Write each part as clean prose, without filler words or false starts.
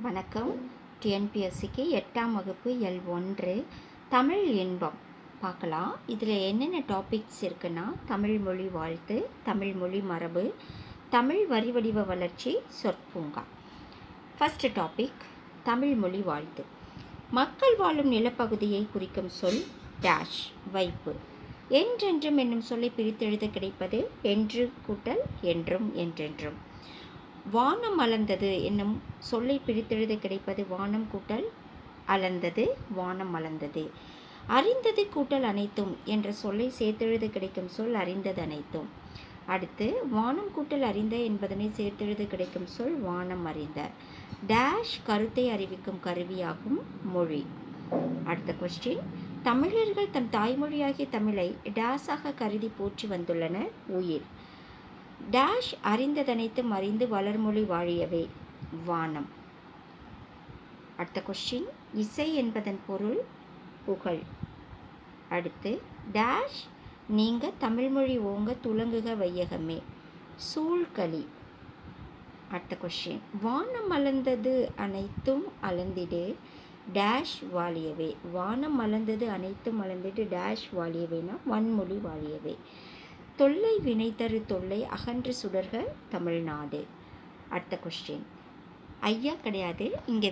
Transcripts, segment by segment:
வணக்கம். டிஎன்பிஎஸ்சிக்கு 8ஆம் வகுப்பு L1 தமிழ் இன்பம் பார்க்கலாம். இதில் என்னென்ன டாபிக்ஸ் இருக்குன்னா, தமிழ் மொழி வாழ்த்து, தமிழ் மொழி மரபு, தமிழ் வரி வடிவ வளர்ச்சி, சொற்பூங்கா. ஃபர்ஸ்ட் டாபிக் தமிழ் மொழி வாழ்த்து. மக்கள் வாழும் நிலப்பகுதியை குறிக்கும் சொல் டேஷ் வைப்பு. என்றென்றும் என்னும் சொல்லை பிரித்தெழுத கிடைப்பது என்று கூட்டல் என்றும் என்றென்றும். வானம் அளந்தது என்னும் சொல்லை பிரித்தெழுத கிடைப்பது வானம் கூட்டல் அளந்தது, வானம் அளந்தது. அறிந்தது கூட்டல் அனைத்தும் என்ற சொல்லை சேர்த்தெழுத கிடைக்கும் சொல் அறிந்தது அனைத்தும். அடுத்து வானம் கூட்டல் அறிந்த என்பதனை சேர்த்தெழுத கிடைக்கும் சொல் வானம் அறிந்த. டேஷ் கருத்தை அறிவிக்கும் கருவியாகும் மொழி. அடுத்த கொஸ்டின், தமிழர்கள் தம் தாய்மொழியாகிய தமிழை டேஸாக கருதி போற்றி வந்துள்ளனர். உயிர். டேஷ் அறிந்ததனைத்தும் அறிந்து வளர்மொழி வாழியவே வானம். அடுத்த கொஸ்டின், இசை என்பதன் பொருள் புகழ். அடுத்து டேஷ் நீங்க தமிழ்மொழி ஓங்க துலங்குக வையகமே சூழ்களி. அடுத்த கொஸ்டின், வானம் அளந்தது அனைத்தும் அளந்திடு டேஷ் வாழியவே. வானம் அளந்தது அனைத்தும் அளந்திடு டேஷ் வாழியவேனா வன்மொழி வாழியவே. தொல்லை வினைத்தரு தொல்லை அகன்று சுடர்க தமிழ்நாடு. அடுத்த கொஸ்டின், ஐயா கிடையாது, இங்கே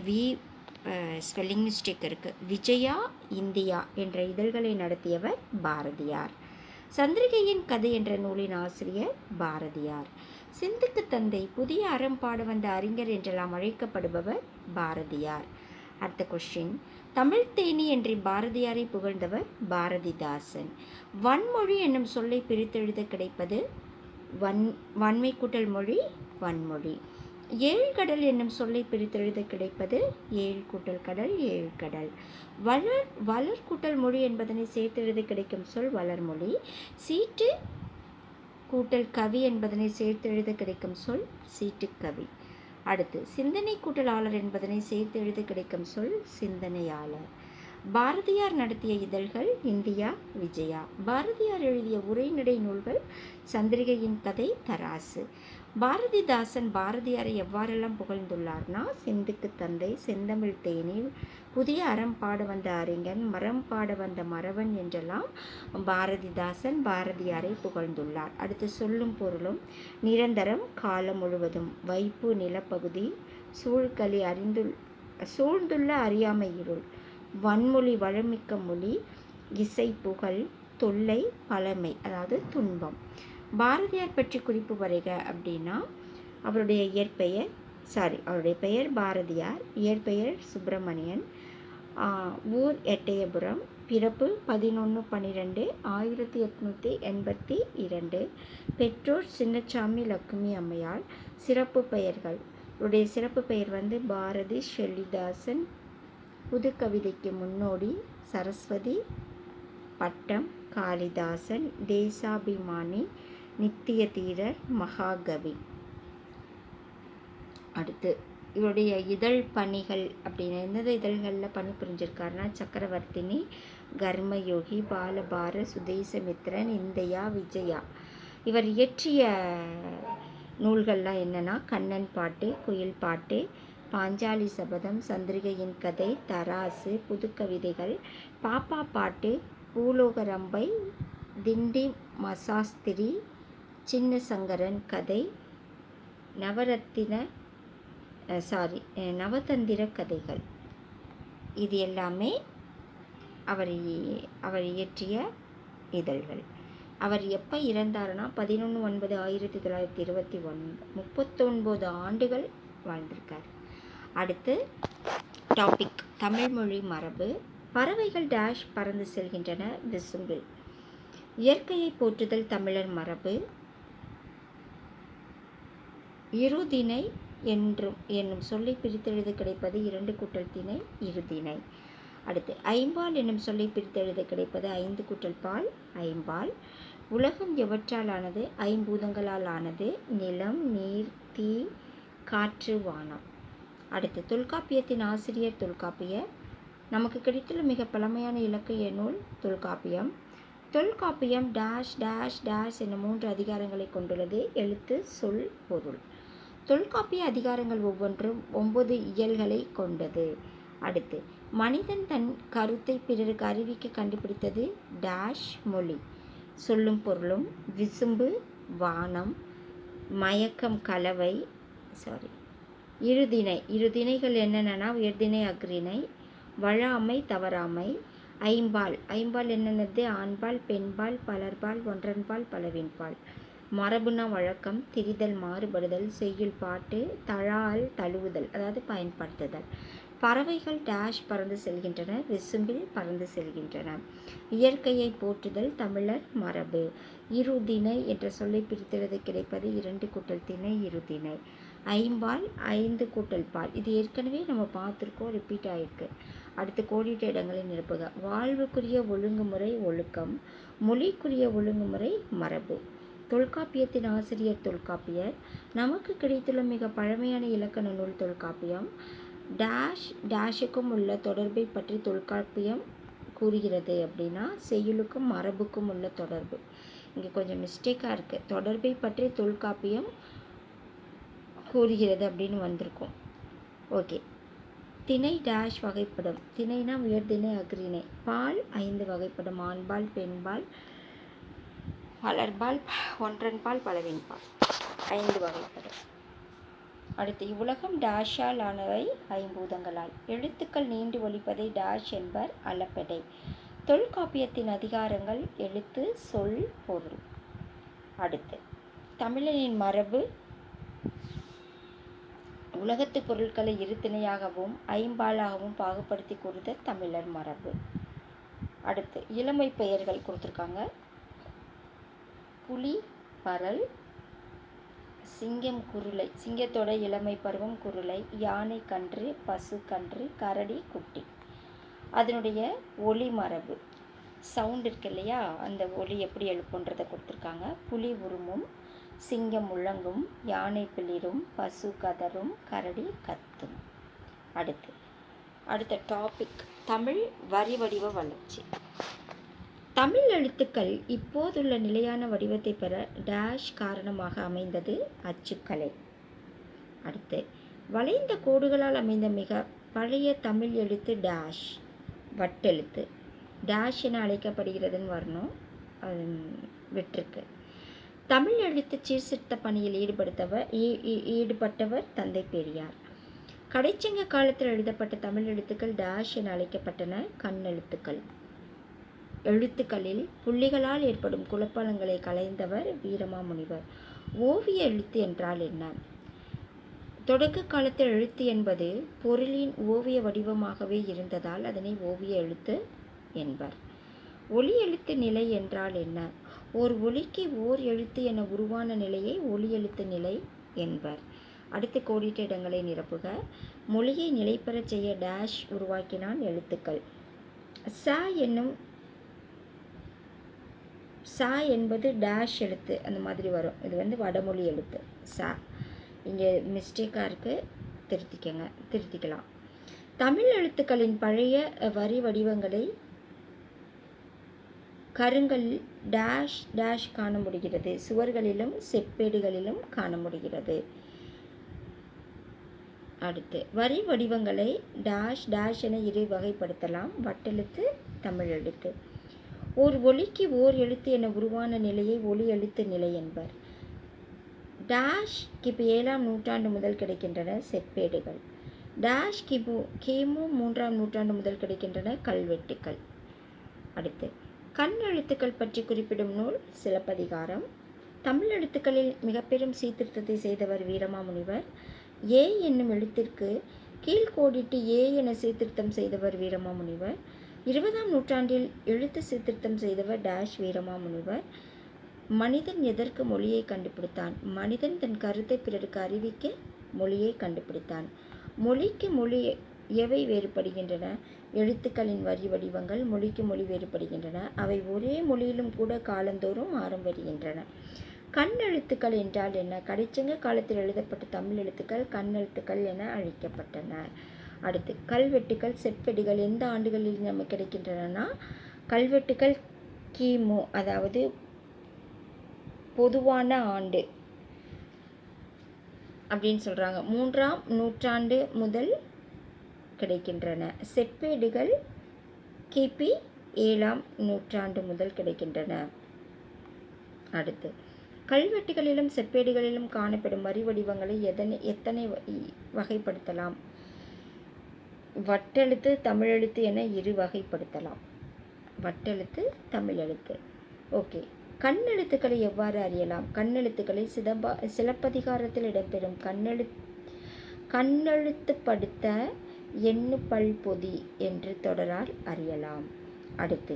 ஸ்பெல்லிங் மிஸ்டேக் இருக்குது. விஜயா இந்தியா என்ற இதழ்களை நடத்தியவர் பாரதியார். சந்திரிகையின் கதை என்ற நூலின் ஆசிரியர் பாரதியார். சிந்துக்கு தந்தை, புதிய அறம் பாட வந்த அறிஞர் என்றெல்லாம் அழைக்கப்படுபவர் பாரதியார். அடுத்த கொஸ்டின், தமிழ் தேனி என்று பாரதியாரை புகழ்ந்தவர் பாரதிதாசன். வன்மொழி என்னும் சொல்லை பிரித்தெழுத கிடைப்பது வன்மை கூட்டல் மொழி வன்மொழி. ஏழ்கடல் என்னும் சொல்லை பிரித்தெழுத கிடைப்பது ஏழ் கூட்டல் கடல் ஏழ்கடல். வளர் கூட்டல் மொழி என்பதனை சேர்த்தெழுத கிடைக்கும் சொல் வளர்மொழி. சீட்டு கூட்டல் கவி என்பதனை சேர்த்தெழுத கிடைக்கும் சொல் சீட்டுக்கவி. அடுத்து சிந்தனை கூட்டலாளர் என்பதனை சேர்த்து எழுத கிடைக்கும் சொல் சிந்தனையாளர். பாரதியார் நடத்திய இதழ்கள் இந்தியா, விஜயா. பாரதியார் எழுதிய உரைநடை நூல்கள் சந்திரிகையின் கதை, தராசு. பாரதிதாசன் பாரதியாரை எவ்வாறெல்லாம் புகழ்ந்துள்ளார்னா, சிந்துக்கு தந்தை, செந்தமிழ் தேனி, புதிய அறம் பாட வந்த அறிஞன், மரம் பாட வந்த மறவன் என்றெல்லாம் பாரதிதாசன் பாரதியாரை புகழ்ந்துள்ளார். அடுத்து சொல்லும் பொருளும் நிரந்தரம் காலம் முழுவதும், வைப்பு நிலப்பகுதி, சூழ்களி சூழ்ந்துள்ள அறியாமை இருள், வன்மொழி வளமிக்க மொழி, இசை புகழ், தொல்லை பழமை அதாவது துன்பம். பாரதியார் பற்றி குறிப்பு வரைக அப்படின்னா, அவருடைய பெயர் பாரதியார், இயற்பெயர் சுப்பிரமணியன், ஊர் எட்டயபுரம், பிறப்பு 11/12/1882, பெற்றோர் சின்னசாமி லக்குமி அம்மையாள். சிறப்பு பெயர்கள், இவருடைய சிறப்பு பெயர் பாரதி, ஷெல்லிதாசன், புது கவிதைக்கு முன்னோடி, சரஸ்வதி, பட்டம், காளிதாசன், தேசாபிமானி, நித்திய தீரர், மகாகவி. அடுத்து இவருடைய இதழ் பணிகள் அப்படின்னு எந்தெந்த இதழ்களில் பணி புரிஞ்சிருக்காருன்னா, சக்கரவர்த்தினி, கர்மயோகி, பாலபார, சுதேசமித்ரன், இந்தியா, விஜயா. இவர் இயற்றிய நூல்கள்லாம் என்னென்னா, கண்ணன் பாட்டு, குயில் பாட்டு, பாஞ்சாலி சபதம், சந்திரிகையின் கதை, தராசு, புது கவிதைகள், பாப்பா பாட்டு, பூலோகரம்பை, திண்டி மசாஸ்திரி, சின்ன சங்கரன் கதை, நவதந்திர கதைகள். இது எல்லாமே அவர் இயற்றிய இதழ்கள். அவர் எப்போ இறந்தாருன்னா 11/9/1921, 39 ஆண்டுகள் வாழ்ந்திருக்கார். அடுத்து டாபிக் தமிழ்மொழி மரபு. பறவைகள் டேஷ் பறந்து செல்கின்றன விசும்பில். இயற்கையை போற்றுதல் தமிழர் மரபு. இருதிணை என்னும் சொல்லை பிரித்தெழுத கிடைப்பது இரண்டு கூட்டல் திணை இருதிணை. அடுத்து ஐம்பால் என்னும் சொல்லை பிரித்தெழுத கிடைப்பது ஐந்து கூட்டல் பால் ஐம்பால். உலகம் எவற்றால் ஆனது? ஐம்பூதங்களால் ஆனது. நிலம், நீர், தீ, காற்று, வானம். அடுத்து தொல்காப்பியத்தின் ஆசிரியர் தொல்காப்பியர். நமக்கு கிடைத்துள்ள மிக பழமையான இலக்கிய நூல் Tolkappiyam. Tolkappiyam dash dash dash என்னும் 3 அதிகாரங்களை கொண்டுள்ளது. எழுத்து, சொல், பொருள். தொல்காப்பிய அதிகாரங்கள் ஒவ்வொன்றும் 9 இயல்களை கொண்டது. அடுத்து, மனிதன் தன் கருத்தை பிறருக்கு அறிவிக்க கண்டுபிடித்தது டேஷ் மொழி. சொல்லும் பொருளும் விசும்பு வானம் மயக்கம் கலவை இருதிணைகள் என்னென்னா உயர்திணை அஃறிணை வழாமை தவறாமை ஐம்பால் என்னென்னது ஆண்பால் பெண்பால் பலர்பால் ஒன்றன்பால் பலவின்பால் மரபுனா வழக்கம் திரிதல் மாறுபடுதல் செய்யுள் பாட்டு தழால் தழுவுதல் அதாவது பயன்படுத்துதல். பறவைகள் டேஷ் பறந்து செல்கின்றன விசும்பில் பறந்து செல்கின்றன. இயற்கையை போற்றுதல் தமிழர் மரபு. இருதிணை என்ற சொல்லை பிரித்தெழுத கிடைப்பது 2 கூட்டல் திணை இருதிணை. ஐம்பால் 5 கூட்டல் பால், இது ஏற்கனவே நம்ம பார்த்துருக்கோம், ரிப்பீட் ஆகிருக்கு. அடுத்து கோடிட்ட இடங்களை நிரப்புக. வாழ்வுக்குரிய ஒழுங்குமுறை ஒழுக்கம், மொழிக்குரிய ஒழுங்குமுறை மரபு. தொல்காப்பியத்தின் ஆசிரியர் தொல்காப்பியர். நமக்கு கிடைத்துள்ள மிக பழமையான இலக்கண நூல் தொல்காப்பியம். டேஷுக்கும் உள்ள தொடர்பை பற்றி தொல்காப்பியம் கூறுகிறது அப்படின்னா செய்யுளுக்கும் மரபுக்கும் உள்ள தொடர்பு. இங்கே கொஞ்சம் மிஸ்டேக்காக இருக்குது. தொடர்பை பற்றி தொல்காப்பியம் கூறுகிறது அப்படின்னு வந்திருக்கும். ஓகே. திணை டேஷ் வகைப்படும். திணைனா உயர்திணை அஃறிணை. பால் 5 வகைப்படும். ஆண்பால் பெண்பால் பலர்பால் ஒன்றன்பால் பலவின்பால் 5 வகைப்படும். அடுத்து, இவ்வுலகம் டேஷால் ஆனவை ஐம்பூதங்களால். எழுத்துக்கள் நீண்டு ஒலிப்பதை டேஷ் என்பர் அளபெடை. தொல்காப்பியத்தின் அதிகாரங்கள் எழுத்து சொல் பொருள். அடுத்து, தமிழனின் மரபு. உலகத்து பொருட்களை இருதிணையாகவும் ஐம்பாலாகவும் பாகுபடுத்தி கூறுதல் தமிழர் மரபு. அடுத்து, இளமை பெயர்கள் கொடுத்துருக்காங்க. புலி பரல், சிங்கம் குருளை, சிங்கத்தோட இளமை பருவம் குருளை, யானை கன்று, பசு கன்று, கரடி குட்டி. அதனுடைய ஒலி மரபு சவுண்ட் இருக்கு இல்லையா, அந்த ஒலி எப்படி எழுப்புன்றதை கொடுத்துருக்காங்க. புலி உருமும், சிங்கம் முழங்கும், யானை பிளிரும், பசு கதரும், கரடி கத்தும். அடுத்த டாபிக் தமிழ் வரி வடிவ வளர்ச்சி. தமிழ் எழுத்துக்கள் இப்போதுள்ள நிலையான வடிவத்தை பெற டேஷ் காரணமாக அமைந்தது அச்சுக்கலை. அடுத்து, வளைந்த கோடுகளால் அமைந்த மிக பழைய தமிழ் எழுத்து டேஷ் வட்டெழுத்து. டேஷ் என அழைக்கப்படுகிறதுன்னு வரணும், அது விட்டுருக்கு. தமிழ் எழுத்து சீர்திருத்த பணியில் ஈடுபட்டவர் தந்தை பெரியார். கடைச்சங்க காலத்தில் எழுதப்பட்ட தமிழ் எழுத்துக்கள் டேஷ் என அழைக்கப்பட்டன கண்ணெழுத்துக்கள். எழுத்துக்களில் புள்ளிகளால் ஏற்படும் குழப்பங்களை களைந்தவர் வீரமாமுனிவர். ஓவிய எழுத்து என்றால் என்ன? தொடக்க காலத்தில் எழுத்து என்பது பொருளின் ஓவிய வடிவமாகவே இருந்ததால் அதனை ஓவிய எழுத்து என்பர். ஒலி எழுத்து நிலை என்றால் என்ன? ஓர் ஒலிக்கு ஓர் எழுத்து என உருவான நிலையை ஒலி எழுத்து நிலை என்பர். அடுத்து, கோடிட்ட இடங்களை நிரப்புக. மொழியை நிலைபெறச் செய்ய டேஷ் உருவாக்கினான் எழுத்துக்கள். சா என்பது டேஷ் எழுத்து, அந்த மாதிரி வரும். இது வடமொழி எழுத்து சா. இங்கே மிஸ்டேக்காக இருக்குது, திருத்திக்கலாம். தமிழ் எழுத்துக்களின் பழைய வரி வடிவங்களை கருங்கல் டேஷ் டேஷ் காண முடிகிறது. சுவர்களிலும் செப்பேடுகளிலும் காண முடிகிறது. அடுத்து, வரி வடிவங்களை டேஷ் டேஷ் என இரு வகைப்படுத்தலாம். வட்டெழுத்து, தமிழ் எழுத்து. ஓர் ஒலிக்கு ஓர் எழுத்து என உருவான நிலையை ஒலி எழுத்து நிலை என்பர். டேஷ் கிபி 7ஆம் நூற்றாண்டு முதல் கிடைக்கின்றன செப்பேடுகள். டேஷ் கிமு 3ஆம் நூற்றாண்டு முதல் கிடைக்கின்றன கல்வெட்டுக்கள். அடுத்து, கண் எழுத்துக்கள் பற்றி குறிப்பிடும் நூல் சிலப்பதிகாரம். தமிழ் எழுத்துக்களில் மிக பெரும் சீர்திருத்தத்தை செய்தவர் வீரமாமுனிவர். ஏ என்னும் எழுத்திற்கு கீழ்கோடிட்டு ஏ என சீர்திருத்தம் செய்தவர் வீரமாமுனிவர். 20ஆம் நூற்றாண்டில் எழுத்து சீர்திருத்தம் செய்தவர் டேஷ் வீரமாமுனிவர். மனிதன் எதற்கு மொழியை கண்டுபிடித்தான்? மனிதன் தன் கருத்தை பிறருக்கு அறிவிக்க மொழியை கண்டுபிடித்தான். மொழிக்கு மொழி எவை வேறுபடுகின்றன? எழுத்துக்களின் வரி வடிவங்கள். மொழிக்கு மொழி வேறுபடுகின்றன. அவை ஒரே மொழியிலும் கூட காலந்தோறும் மாறும் வருகின்றன. கண் எழுத்துக்கள் என்றால் என்ன? கடைச்சங்க காலத்தில் எழுதப்பட்ட தமிழ் எழுத்துக்கள் கண்ணெழுத்துக்கள் என அழைக்கப்பட்டன. அடுத்து, கல்வெட்டுக்கள் செப்பேடுகள் எந்த ஆண்டுகளில் நமக்கு கிடைக்கின்றன? கல்வெட்டுக்கள் கிமு, அதாவது பொதுவான ஆண்டு அப்படின்னு சொல்கிறாங்க. 3ஆம் நூற்றாண்டு முதல் கிடைக்கின்றன. செப்பேடுகள் கிபி 7ஆம் நூற்றாண்டு முதல் கிடைக்கின்றன. அடுத்து, கல்வெட்டுகளிலும் செப்பேடுகளிலும் காணப்படும் வரி வடிவங்களை எத்தனை வகைப்படுத்தலாம்? வட்டெழுத்து, தமிழெழுத்து என 2 வகைப்படுத்தலாம். வட்டெழுத்து, தமிழெழுத்து. ஓகே. கண்ணெழுத்துக்களை எவ்வாறு அறியலாம்? கண்ணெழுத்துக்களை சிலப்பதிகாரத்தில் இடம்பெறும் கண்ணெழுத்துப்படுத்த எண்ணு பல்பொதி என்று தொடரால் அறியலாம். அடுத்து,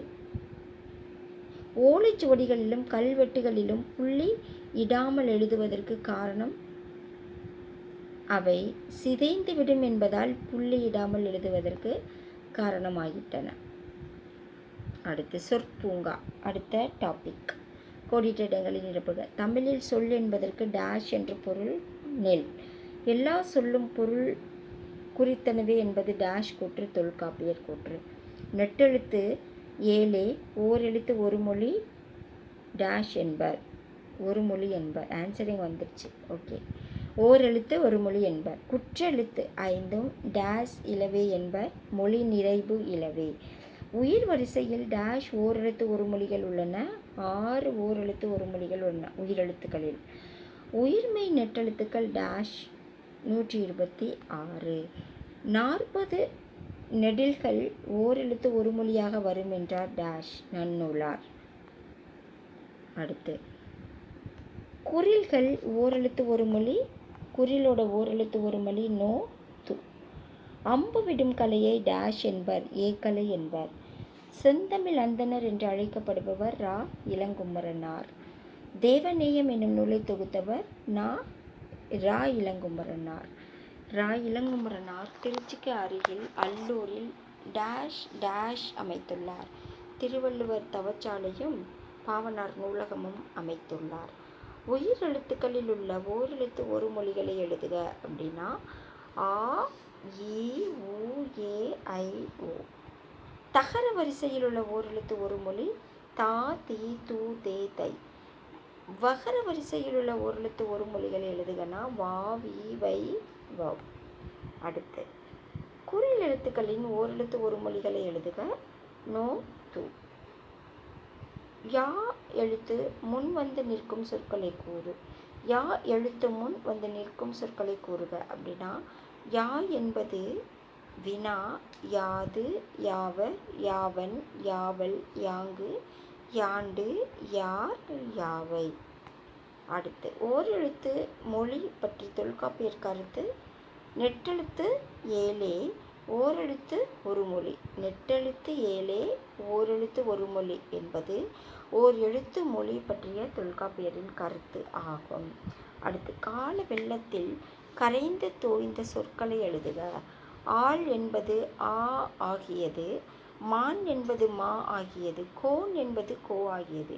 ஓலைச்சுவடிகளிலும் கல்வெட்டுகளிலும் புள்ளி இடாமல் எழுதுவதற்கு காரணம் அவை சிதைந்துவிடும் என்பதால் புள்ளி இடாமல் எழுதுவதற்கு காரணமாகிட்டன. அடுத்து, சொற்பூங்கா. அடுத்த டாபிக், கோடிட்ட இடங்களை நிரப்புக. தமிழில் சொல் என்பதற்கு டேஷ் என்று பொருள். நெல். எல்லா சொல்லும் பொருள் குறித்தனவே என்பது டேஷ் கூற்று, தொல்காப்பியர் கூற்று. நெட்டெழுத்து 7 ஓரெழுத்து ஒரு மொழி டேஷ் என்பர். ஒரு மொழி என்பர். ஆன்சரிங் வந்துடுச்சு. ஓகே. ஓரெழுத்து ஒரு மொழி என்பர். குற்றெழுத்து 5 டேஷ் இலவே என்பர். மொழி நிறைவு இலவே. உயிர் வரிசையில் டேஷ் ஓரெழுத்து ஒரு மொழிகள் உள்ளன. 6 ஓரெழுத்து ஒரு மொழிகள் உள்ளன உயிரெழுத்துக்களில். உயிர்மெய் நெட்டெழுத்துக்கள் டேஷ் 126. 40 நெடில்கள் ஓரெழுத்து ஒரு மொழியாக வரும் என்றார் டேஷ் நன்னூலார். அடுத்து, குறில்கள் ஓரெழுத்து ஒரு மொழி. குறிலோட ஓரெழுத்து ஒரு மொழி நோ து. அம்பு விடும் கலையை டேஷ் என்பர். ஏகலை என்பர். செந்தமிழ் அந்தணர் என்று அழைக்கப்படுபவர் ரா இளங்குமரனார். தேவநேயம் என்னும் நூலை தொகுத்தவர் ரா இளங்குமரனார். ரா இளங்குமரனார் திருச்சிக்கு அருகில் அல்லூரில் டேஷ் டேஷ் அமைத்துள்ளார். திருவள்ளுவர் தவச்சாலையும் பாவனார் நூலகமும் அமைத்துள்ளார். உயிர் எழுத்துக்களில் உள்ள ஓரெழுத்து ஒரு மொழிகளை எழுதுக அப்படின்னா ஆ இ உ ஏ ஐ ஓ. தகர வரிசையில் உள்ள ஓரெழுத்து ஒரு மொழி தா தி து தே தை. வகர வரிசையில் உள்ள ஓரெழுத்து ஒரு மொழிகளை எழுதுகனா வா வி வை வவ். அடுத்து, குறில் எழுத்துக்களின் ஓரெழுத்து ஒரு மொழிகளை எழுதுக நோ து. யா எழுத்து முன் வந்து நிற்கும் சொற்களை கூறு. யா எழுத்து முன் வந்து நிற்கும் சொற்களை கூறுக அப்படின்னா யா என்பது வினா, யாது, யாவர், யாவன், யாவல், யாங்கு, யாண்டு, யார், யாவை. அடுத்து, ஓரெழுத்து மொழி பற்றி தொல்காப்பியர் கருத்து. நெட்டெழுத்து 7 ஓரெழுத்து ஒரு மொழி. நெட்டெழுத்து 7 ஓரெழுத்து ஒரு மொழி என்பது ஓர் எழுத்து மொழி பற்றிய தொல்காப்பியரின் கருத்து ஆகும். அடுத்து, கால வெள்ளத்தில் கரைந்து தோய்ந்த சொற்களை எழுதுக. ஆள் என்பது ஆ ஆகியது. மான் என்பது மா ஆகியது. கோன் என்பது கோ ஆகியது.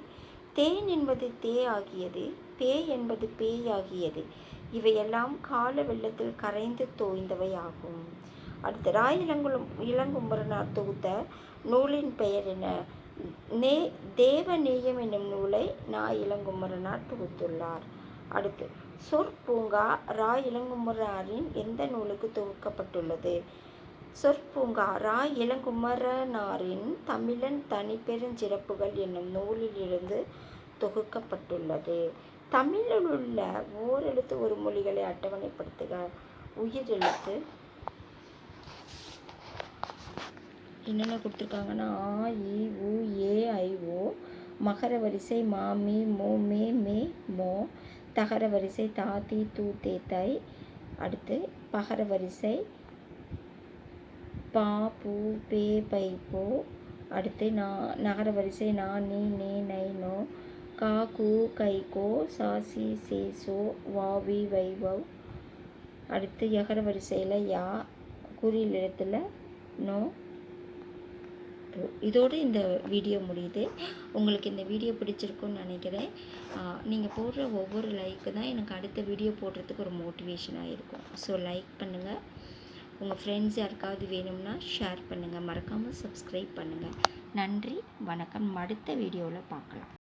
தேன் என்பது தே ஆகியது. பேய் என்பது பேய் ஆகியது. இவையெல்லாம் கால வெள்ளத்தில் கரைந்து தோய்ந்தவை ஆகும். அடுத்து, ரா இளங்குமரனார் தொகுத்த நூலின் பெயர் என்ன? தேவநேயம் என்னும் நூலை நா இளங்குமரனார் தொகுத்துள்ளார். அடுத்து, சொற்பூங்கா ரா இளங்குமரனாரின் எந்த நூலுக்கு தொகுக்கப்பட்டுள்ளது? சொற்பூங்கா ரா இளங்குமரனாரின் தமிழன் தனிப்பெருஞ்சிறப்புகள் என்னும் நூலில் இருந்து தொகுக்கப்பட்டுள்ளது. தமிழில் உள்ள ஓரெழுத்து ஒரு மொழிகளை அட்டவணைப்படுத்துக. உயிரெழுத்து என்னென்ன கொடுத்துருக்காங்கன்னா ஆ இ உ ஏ ஐ ஓ. மகர வரிசை மா மீ மோ மே மே மோ. தகர வரிசை தா தி து தே தை. அடுத்து, பகர வரிசை பா பூ பே பை போ. அடுத்து, நகர வரிசை நா நீ நே நை நோ. கா கு கை கோ சா சி சே சோ வா வி வை வவ். அடுத்து, யகர வரிசையில் யா. குறில் எழுத்தில் நோ. இதோடு இந்த வீடியோ முடியுது. உங்களுக்கு இந்த வீடியோ பிடிச்சிருக்குன்னு நினைக்கிறேன். நீங்கள் போடுற ஒவ்வொரு லைக்கு தான் எனக்கு அடுத்த வீடியோ போடுறதுக்கு ஒரு மோட்டிவேஷனாக இருக்கும். ஸோ லைக் பண்ணுங்கள். உங்கள் ஃப்ரெண்ட்ஸ் யாருக்காவது வேணும்னா ஷேர் பண்ணுங்கள். மறக்காமல் சப்ஸ்கிரைப் பண்ணுங்கள். நன்றி, வணக்கம். அடுத்த வீடியோவில் பார்க்கலாம்.